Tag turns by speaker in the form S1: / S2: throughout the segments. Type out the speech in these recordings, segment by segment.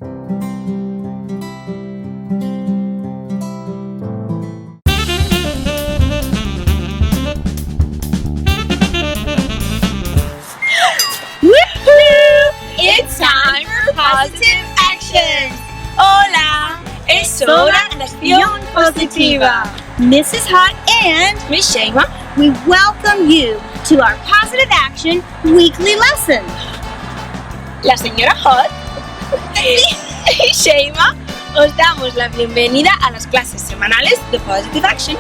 S1: Woohoo! It's time for positive actions. Hola, es hora de acción positiva.
S2: Mrs. Hot and
S1: Miss Shema,
S2: we welcome you to our Positive Action Weekly Lesson.
S1: la señora Hot y Shema, os damos la bienvenida a las clases semanales de Positive Action.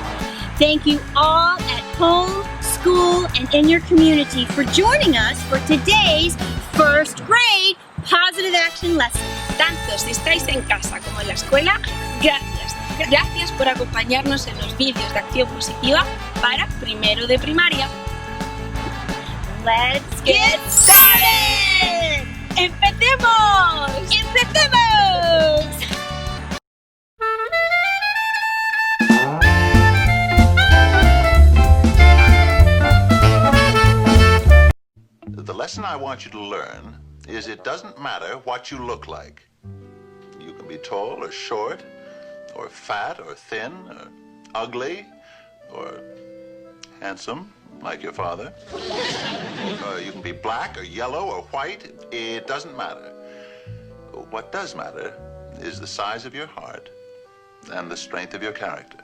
S2: Thank you all at home, school, and in your community for joining us for today's first grade Positive Action Lesson.
S1: Tanto si estáis en casa como en la escuela, gracias. Gracias por acompañarnos en los vídeos de acción positiva para primero de primaria.
S2: Let's get started!
S1: ¡Empecemos!
S2: ¡Empecemos!
S3: The lesson I want you to learn is it doesn't matter what you look like. You can be tall or short, or fat or thin, or ugly, or handsome, like your father. You can be black or yellow or white. It doesn't matter. What does matter is the size of your heart and the strength of your character.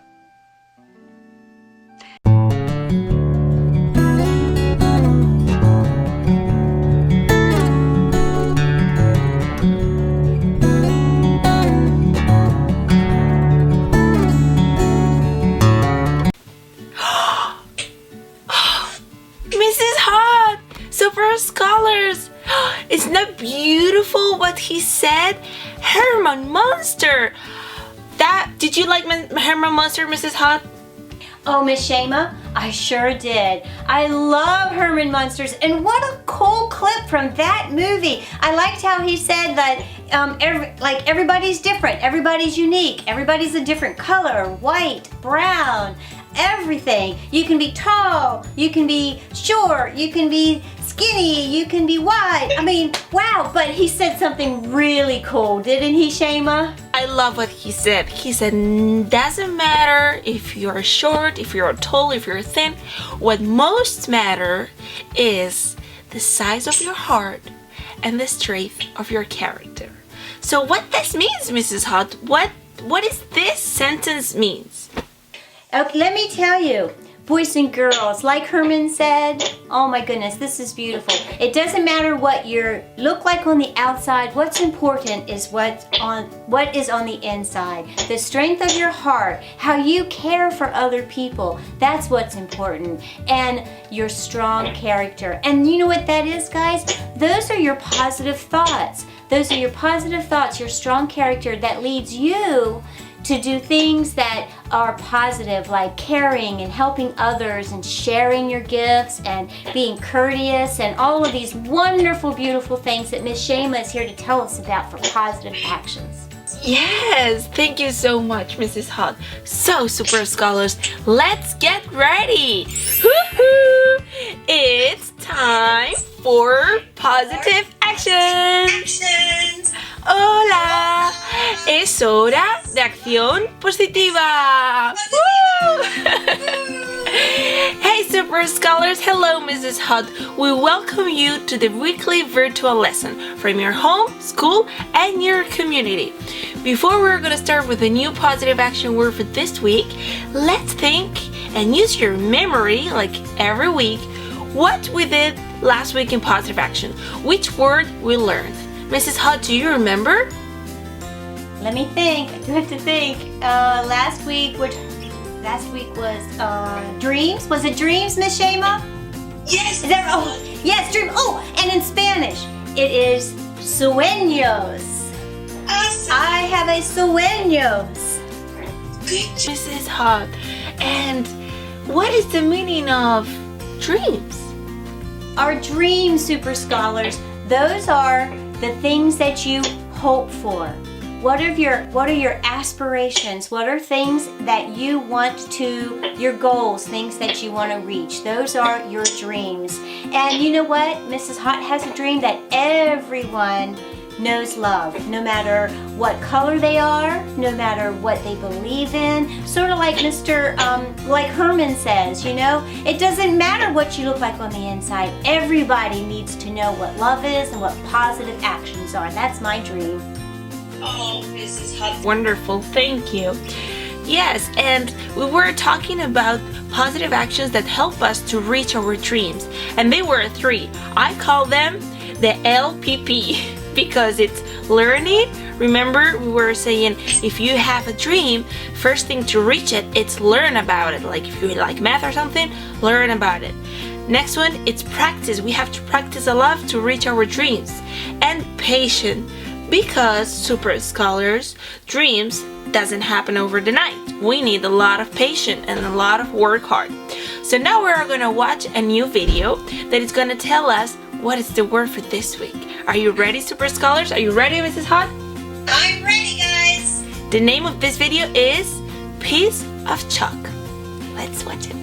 S1: Mrs. Hot! Super Scholars! Isn't that beautiful what he said? Herman Munster! Did you like Herman Munster, Mrs. Hot?
S2: Oh, Miss Shema, I sure did. I love Herman Munster's, and what a cool clip from that movie. I liked how he said that everybody's different, everybody's unique, everybody's a different color, white, brown, everything. You can be tall, you can be short, you can be skinny, you can be wide. I mean, wow, but he said something really cool, didn't he, Shema?
S1: I love what he said. He said, doesn't matter if you're short, if you're tall, if you're thin. What most matter is the size of your heart and the strength of your character. So what this means, Mrs. Hot, what is this sentence means?
S2: Okay, let me tell you, boys and girls, like Herman said, oh my goodness, this is beautiful. It doesn't matter what you look like on the outside. What's important is what is on the inside. The strength of your heart, how you care for other people, that's what's important. And your strong character. And you know what that is, guys? Those are your positive thoughts. Those are your positive thoughts, your strong character that leads you to do things that are positive, like caring and helping others and sharing your gifts and being courteous and all of these wonderful, beautiful things that Miss Shema is here to tell us about for positive actions.
S1: Yes, thank you so much, Mrs. Hot. So, Super Scholars, let's get ready. Woohoo! It's time for positive actions. Hola, es hora de acción positiva. Woo! Hey Super Scholars, hello Mrs. Hot. We welcome you to the weekly virtual lesson from your home, school, and your community. Before we're going to start with a new positive action word for this week, let's think and use your memory, like every week, what we did last week in positive action, which word we learned. Mrs. Hot, do you remember?
S2: Let me think. I do have to think. Last week was dreams. Was it dreams, Miss Shema?
S1: Yes.
S2: Is that, oh, yes, dream. Oh, and in Spanish, it is sueños.
S1: Awesome.
S2: I have a sueños.
S1: Mrs. Hot. And what is the meaning of dreams?
S2: Our dreams, Super Scholars, those are the things that you hope for. What are your aspirations? What are things that you want to, your goals, things that you want to reach? Those are your dreams. And you know what? Mrs. Hot has a dream that everyone knows love, no matter what color they are, no matter what they believe in. Sort of like like Herman says, you know, it doesn't matter what you look like on the inside. Everybody needs to know what love is and what positive actions are. That's my dream.
S1: Oh, Mrs. Hutt. Wonderful, thank you. Yes, and we were talking about positive actions that help us to reach our dreams. And they were 3. I call them the LPP because it's learning. Remember, we were saying if you have a dream, first thing to reach it, it's learn about it. Like if you like math or something, learn about it. Next one, it's practice. We have to practice a lot to reach our dreams. And patient, because super scholars, dreams doesn't happen over the night. We need a lot of patience and a lot of work hard. So now we're going to watch a new video that is going to tell us what is the word for this week. Are you ready, super scholars? Are you ready, Mrs. Hutt?
S2: I'm ready, guys.
S1: The name of this video is Piece of Chalk. Let's watch it.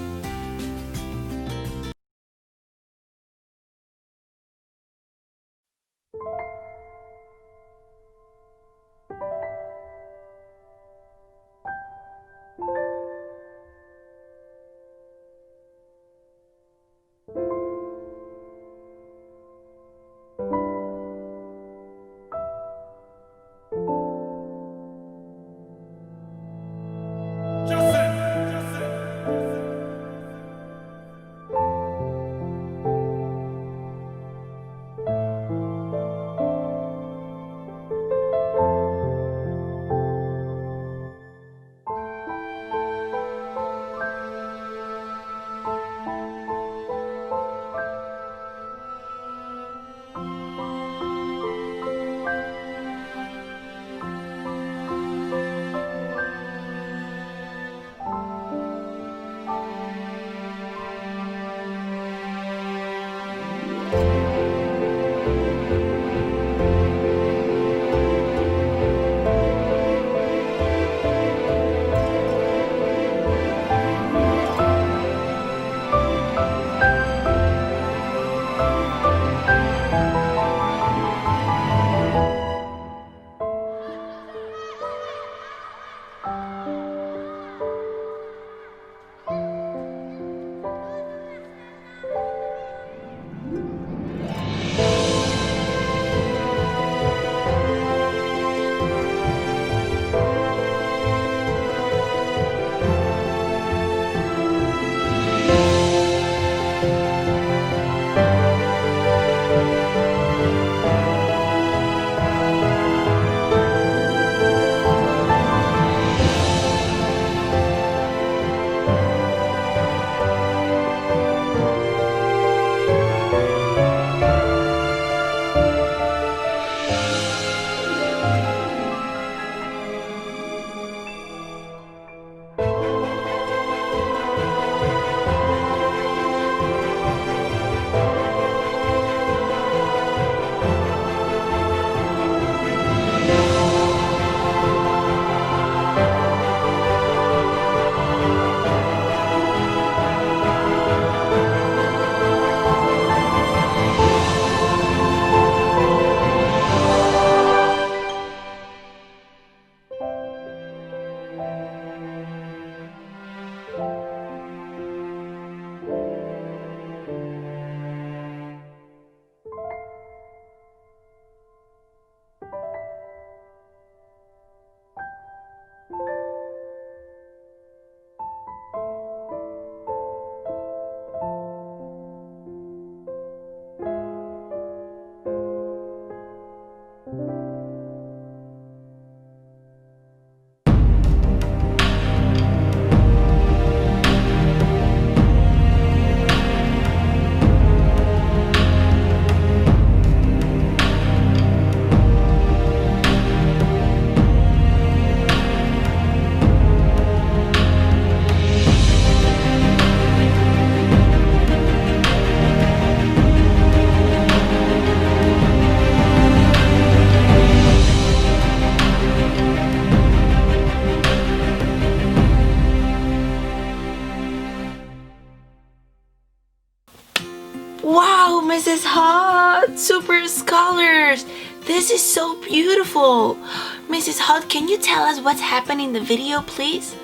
S1: Wow, Mrs. Hutt, super scholars. This is so beautiful. Mrs. Hud, can you tell us what's happening in the video, please?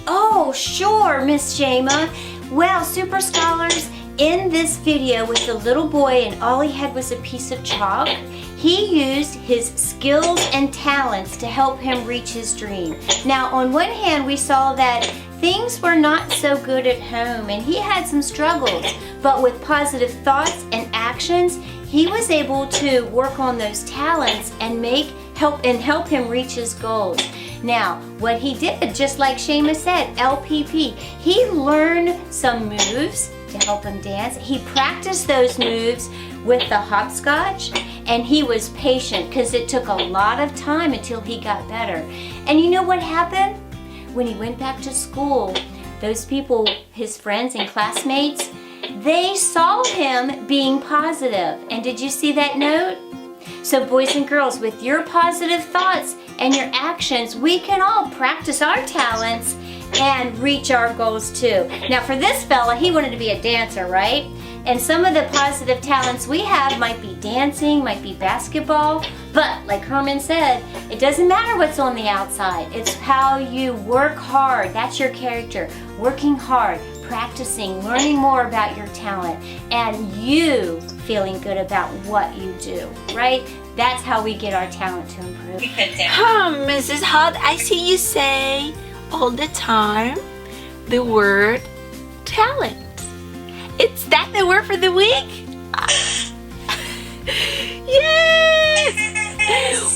S2: Oh, sure, Miss Shema. Well, super scholars, in this video with the little boy and all he had was a piece of chalk, he used his skills and talents to help him reach his dream. Now, on one hand, we saw that things were not so good at home and he had some struggles, but with positive thoughts and actions, he was able to work on those talents and help him reach his goals. Now, what he did, just like Shema said, LPP, he learned some moves to help him dance. He practiced those moves with the hopscotch, and he was patient because it took a lot of time until he got better. And you know what happened? When he went back to school, those people, his friends and classmates, they saw him being positive. And did you see that note? So boys and girls, with your positive thoughts and your actions, we can all practice our talents and reach our goals too. Now for this fella, he wanted to be a dancer, right? And some of the positive talents we have might be dancing, might be basketball, but like Herman said, it doesn't matter what's on the outside. It's how you work hard. That's your character. Working hard, practicing, learning more about your talent, and you feeling good about what you do, right? That's how we get our talent to improve.
S1: Mrs. Hud, I see you say all the time the word talent. Is that the word for the week? Yes!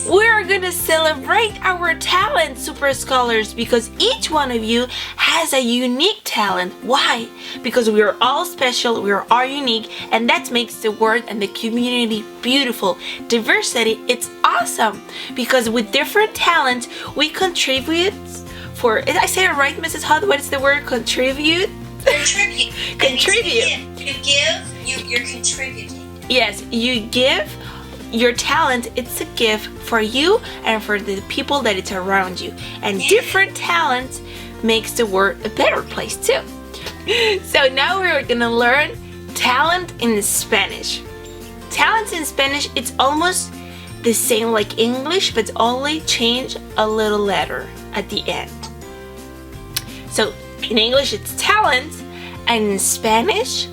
S1: We're gonna celebrate our talent, super scholars, because each one of you has a unique talent. Why? Because we are all special, we are all unique, and that makes the world and the community beautiful. Diversity, it's awesome, because with different talents, we contribute for, did I say it right, Mrs. Hud? What is the word? Contribute? Contribute.
S2: You give, you're contributing.
S1: Yes, you give your talent. It's a gift for you and for the people that it's around you. And different talents makes the world a better place too. So now we're gonna learn talent in Spanish. Talent in Spanish, it's almost the same like English, but only change a little letter at the end. So in English it's talent, and in Spanish,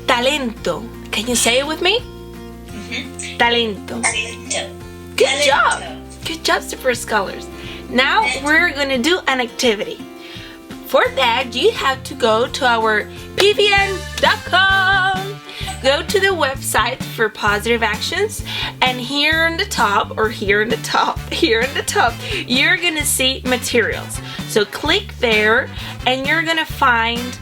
S1: talento. Can you say it with me? Mm-hmm. Talento.
S2: Talento.
S1: Good job. Good job, super scholars. Now we're gonna do an activity. For that, you have to go to our pvn.com. Go to the website for positive actions, and here on the top, you're gonna see materials. So click there, and you're gonna find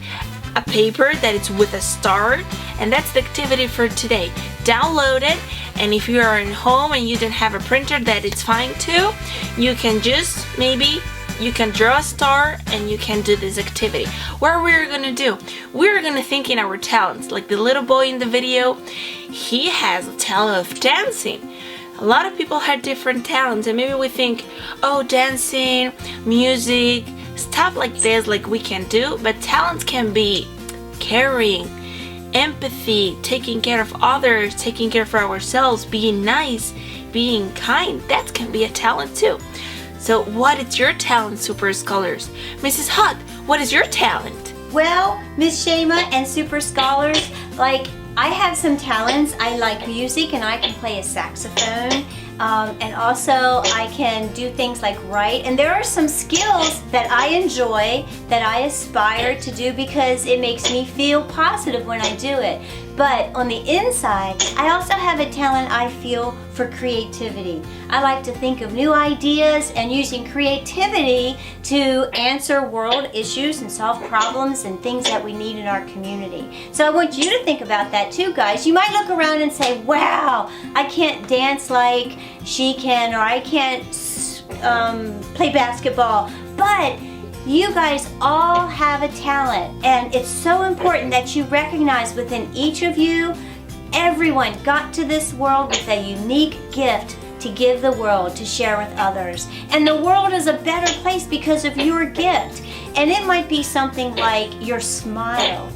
S1: a paper that is with a star, and that's the activity for today. Download it, and if you are at home and you don't have a printer, that it's fine too. You can just you can draw a star and you can do this activity. What we're gonna do, we're gonna think in our talents. Like the little boy in the video, he has a talent of dancing. A lot of people have different talents, and maybe we think, oh, dancing, music, stuff like this, like we can do, but talents can be caring, empathy, taking care of others, taking care of ourselves, being nice, being kind. That can be a talent too. So what is your talent, super scholars? Mrs. Hud, what is your talent?
S2: Well, Miss Shema and super scholars, like I have some talents. I like music and I can play a saxophone. And also I can do things like write. And there are some skills that I enjoy, that I aspire to do because it makes me feel positive when I do it. But on the inside, I also have a talent I feel for creativity. I like to think of new ideas and using creativity to answer world issues and solve problems and things that we need in our community. So I want you to think about that too, guys. You might look around and say, wow, I can't dance like she can, or I can't play basketball. But you guys all have a talent, and it's so important that you recognize within each of you, everyone got to this world with a unique gift to give the world, to share with others. And the world is a better place because of your gift. And it might be something like your smile,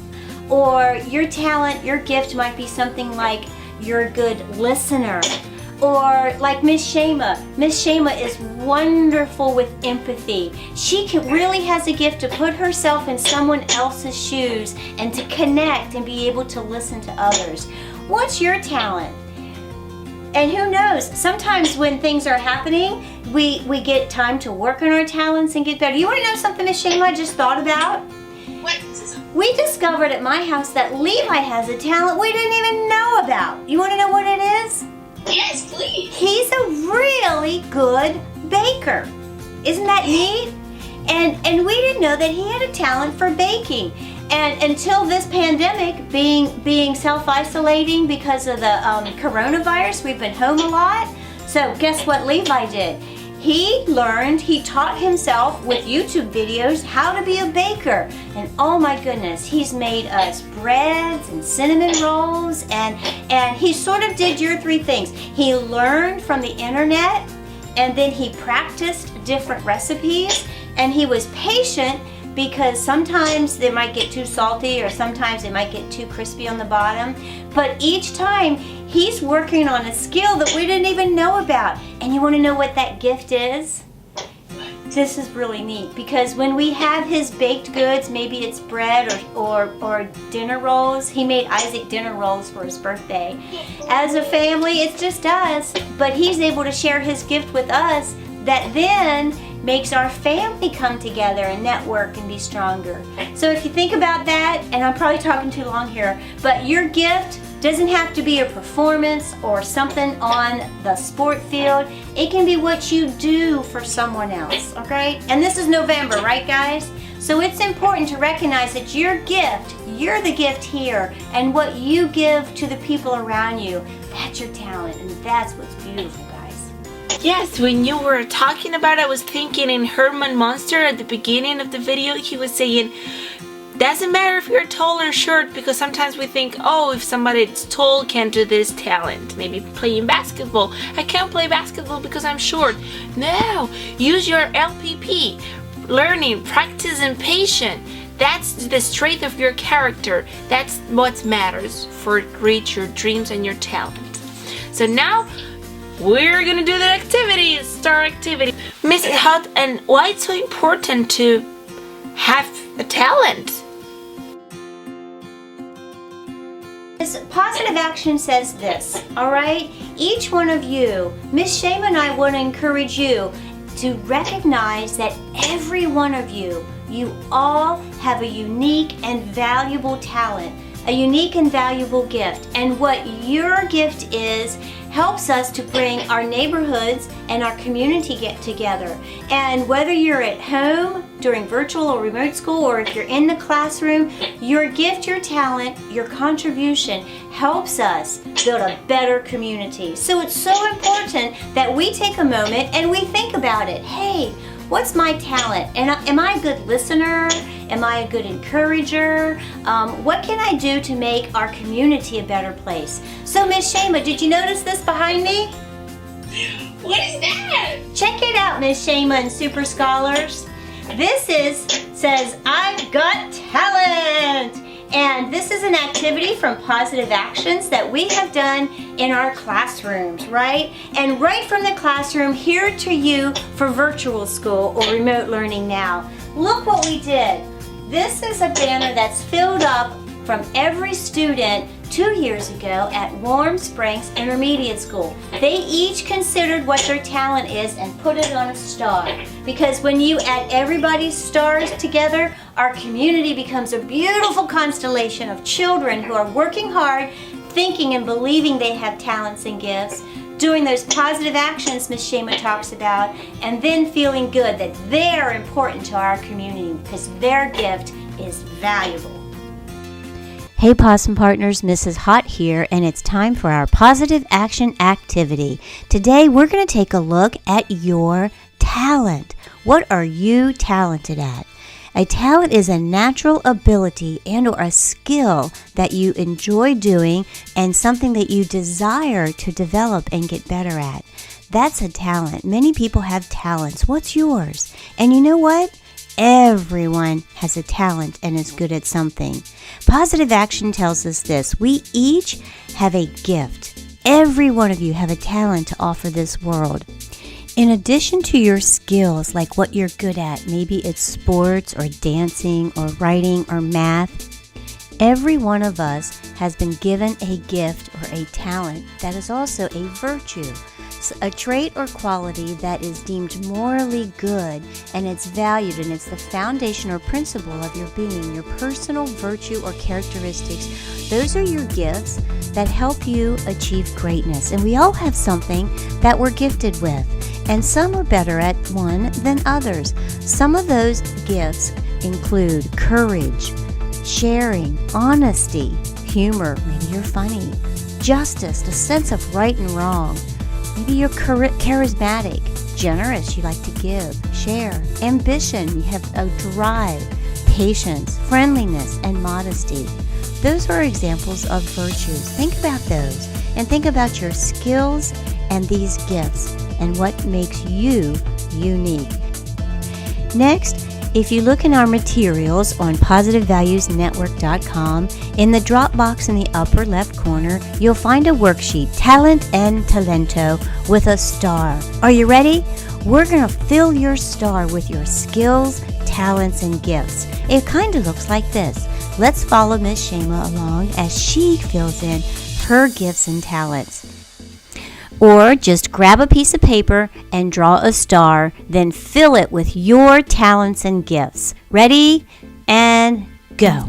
S2: or your talent, your gift might be something like you're a good listener. Or like Miss Shema. Miss Shema is wonderful with empathy. She really has a gift to put herself in someone else's shoes and to connect and be able to listen to others. What's your talent? And who knows, sometimes when things are happening, we get time to work on our talents and get better. You want to know something, Miss Shema, I just thought about?
S1: What?
S2: We discovered at my house that Levi has a talent we didn't even know about. You want to know what it is?
S1: Yes, please.
S2: He's a really good baker. Isn't that neat? And we didn't know that he had a talent for baking. And until this pandemic, being self-isolating because of the coronavirus, we've been home a lot. So guess what Levi did? He taught himself with YouTube videos how to be a baker. And oh my goodness, he's made us breads and cinnamon rolls, and he sort of did your three things. He learned from the internet, and then he practiced different recipes, and he was patient because sometimes they might get too salty or sometimes they might get too crispy on the bottom. But each time he's working on a skill that we didn't even know about. And you want to know what that gift is? This is really neat because when we have his baked goods, maybe it's bread or dinner rolls. He made Isaac dinner rolls for his birthday. As a family, it's just us, but he's able to share his gift with us that then makes our family come together and network and be stronger. So if you think about that, and I'm probably talking too long here, but your gift doesn't have to be a performance or something on the sport field. It can be what you do for someone else, okay? And this is November, right guys? So it's important to recognize that your gift, you're the gift here, and what you give to the people around you, that's your talent, and that's what's beautiful, guys.
S1: Yes, when you were talking about it, I was thinking in Herman Monster at the beginning of the video, he was saying, doesn't matter if you're tall or short, because sometimes we think, oh, if somebody's tall can't do this talent. Maybe playing basketball. I can't play basketball because I'm short. No, use your LPP. Learning, practice, and patience. That's the strength of your character. That's what matters for reach your dreams and your talent. So now, we're gonna do the activity, star activity. Mrs. Hutt, and why it's so important to have a talent?
S2: Positive action says this, all right? Each one of you, Miss Shame and I want to encourage you to recognize that every one of you, you all have a unique and valuable talent, a unique and valuable gift. And what your gift is helps us to bring our neighborhoods and our community get together. And whether you're at home during virtual or remote school, or if you're in the classroom, your gift, your talent, your contribution helps us build a better community. So it's so important that we take a moment and we think about it. Hey, what's my talent? And am I a good listener? Am I a good encourager? What can I do to make our community a better place? So Miss Shema, did you notice this behind me?
S1: What is that?
S2: Check it out, Miss Shema and Super Scholars. This says, I've got talent. And this is an activity from Positive Actions that we have done in our classrooms, right? And right from the classroom here to you for virtual school or remote learning now. Look what we did. This is a banner that's filled up from every student 2 years ago at Warm Springs Intermediate School. They each considered what their talent is and put it on a star. Because when you add everybody's stars together, our community becomes a beautiful constellation of children who are working hard, thinking and believing they have talents and gifts, doing those positive actions Ms. Shema talks about, and then feeling good that they're important to our community because their gift is valuable.
S4: Hey Possum Partners, Mrs. Hot here, and it's time for our positive action activity. Today we're going to take a look at your talent. What are you talented at? A talent is a natural ability and or a skill that you enjoy doing and something that you desire to develop and get better at. That's a talent. Many people have talents. What's yours? And you know what? Everyone has a talent and is good at something. Positive action tells us this. We each have a gift. Every one of you have a talent to offer this world. In addition to your skills, like what you're good at, maybe it's sports or dancing or writing or math, every one of us has been given a gift or a talent that is also a virtue, a trait or quality that is deemed morally good, and it's valued, and it's the foundation or principle of your being, your personal virtue or characteristics. Those are your gifts that help you achieve greatness. And we all have something that we're gifted with, and some are better at one than others. Some of those gifts include courage, sharing, honesty, humor, maybe you're funny, justice, a sense of right and wrong. Maybe you're charismatic, generous, you like to give, share, ambition, you have a drive, patience, friendliness, and modesty. Those are examples of virtues. Think about those and think about your skills and these gifts and what makes you unique. Next, if you look in our materials on positivevaluesnetwork.com, in the drop box in the upper left corner, you'll find a worksheet, Talent and Talento, with a star. Are you ready? We're going to fill your star with your skills, talents, and gifts. It kind of looks like this. Let's follow Miss Shema along as she fills in her gifts and talents. Or just grab a piece of paper and draw a star, then fill it with your talents and gifts. Ready? And go.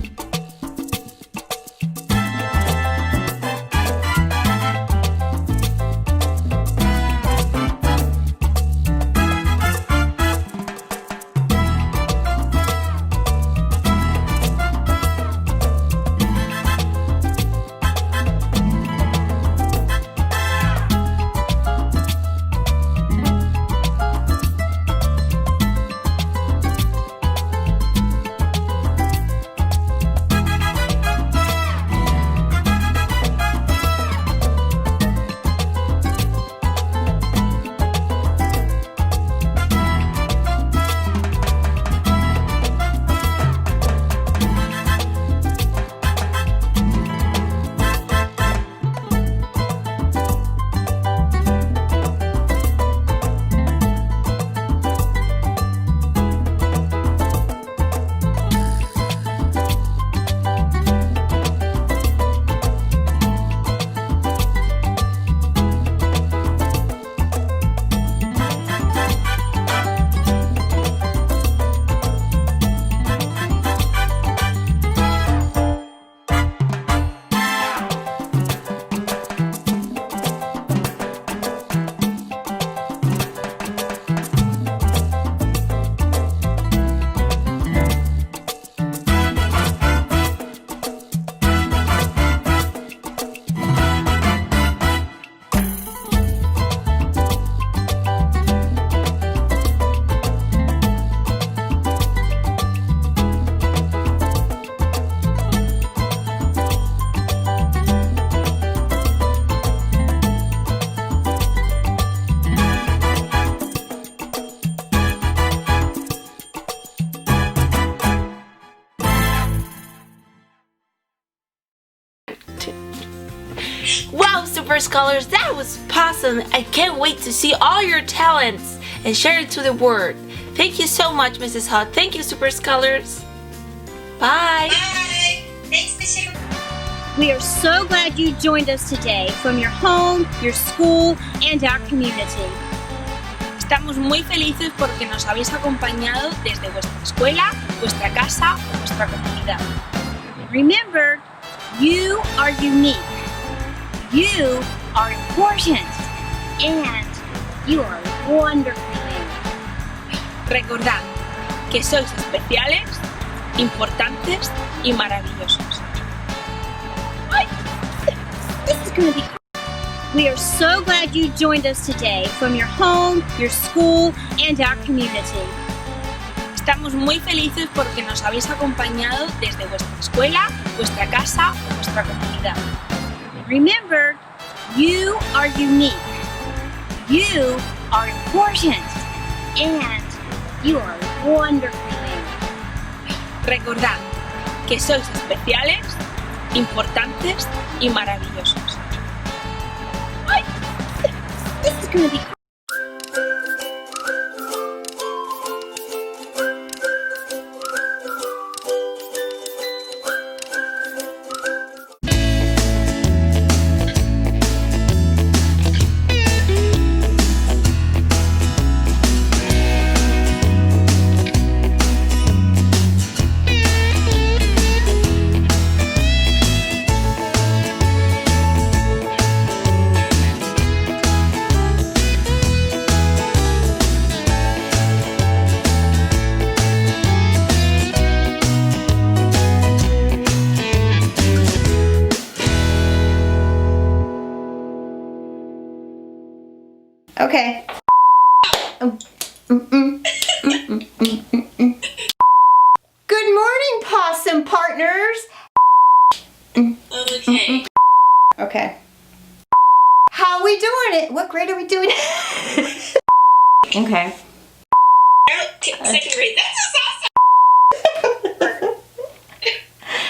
S1: Wow, Super Scholars, that was awesome. I can't wait to see all your talents and share it to the world. Thank you so much, Mrs. Hot. Thank you, Super Scholars. Bye.
S2: Bye. Thanks, Michelle. We are so glad you joined us today from your home, your school, and our community.
S1: Estamos muy felices porque nos habéis acompañado desde vuestra escuela, vuestra casa o vuestra comunidad.
S2: Remember, you are unique. You are important. And you are wonderfully made.
S1: Recordad que sois especiales, importantes y maravillosos.
S2: Ay, this is going to be hard. We are so glad you joined us today from your home, your school, and our community.
S1: Estamos muy felices porque nos habéis acompañado desde vuestra escuela, vuestra casa o vuestra comunidad.
S2: Remember, you are unique. You are important. And you are wonderfully made.
S1: Recordad que sois especiales, importantes y maravillosos.
S2: going to be okay. Good morning, possum partners.
S1: Okay.
S2: Okay. How are we doing it? What grade are we doing? Okay.
S1: Second grade. That's awesome.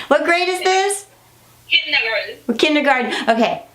S2: What grade is this?
S1: Kindergarten.
S2: Kindergarten. Okay.